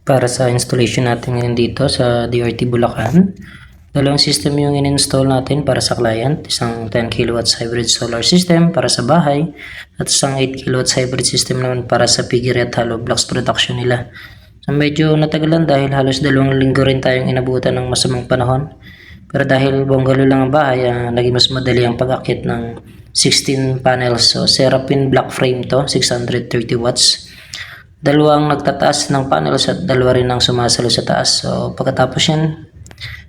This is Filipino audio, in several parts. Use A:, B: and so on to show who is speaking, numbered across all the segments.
A: Para sa installation natin ngayon dito sa DRT Bulacan, dalawang system yung in-install natin para sa client. Isang 10 kW hybrid solar system para sa bahay at isang 8 kW hybrid system naman para sa piggery at hollow blocks production nila. So medyo natagalan dahil halos 2 linggo rin tayong inabutan ng masamang panahon. Pero dahil bungalow lang ang bahay, naging mas madali ang pag-akit ng 16 panels. So Serapin black frame to, 630 watts. Dalawang nagtataas ng panels at dalawa rin ang sumasalo sa taas. So pagkatapos yan,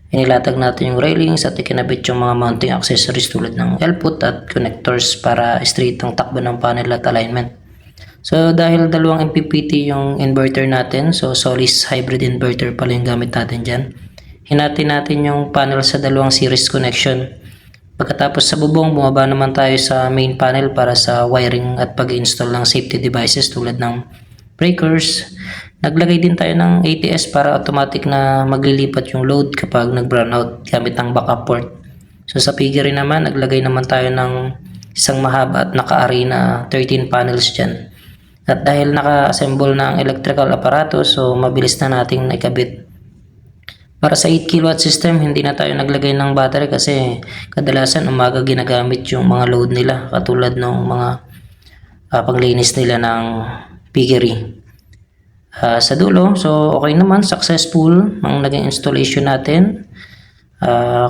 A: inilatag natin yung railings at ikinabit yung mga mounting accessories tulad ng L-put at connectors para straight ang takbo ng panel at alignment. So dahil dalawang MPPT yung inverter natin, so Solis hybrid inverter pala yung gamit natin dyan. Hinati natin yung panel sa dalawang series connection. Pagkatapos sa bubong, bumaba naman tayo sa main panel para sa wiring at pag-install ng safety devices tulad ng breakers. Naglagay din tayo ng ATS para automatic na maglilipat yung load kapag nag-brownout gamit ang backup port. So sa piggery naman, naglagay naman tayo ng isang mahaba at naka-array na 13 panels dyan. At dahil naka-assemble na ang electrical apparatus, so mabilis na nating naikabit. Para sa 8 kW system, hindi na tayo naglagay ng battery kasi kadalasan umaga ginagamit yung mga load nila katulad ng mga panglinis nila ng piggery. Sa dulo, so okay naman, successful ang naging installation natin.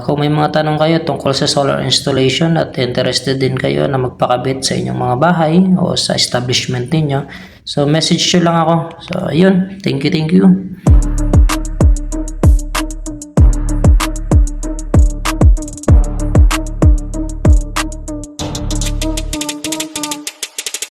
A: Kung may mga tanong kayo tungkol sa solar installation at interested din kayo na magpakabit sa inyong mga bahay o sa establishment ninyo, so message nyo lang ako. So ayun, thank you.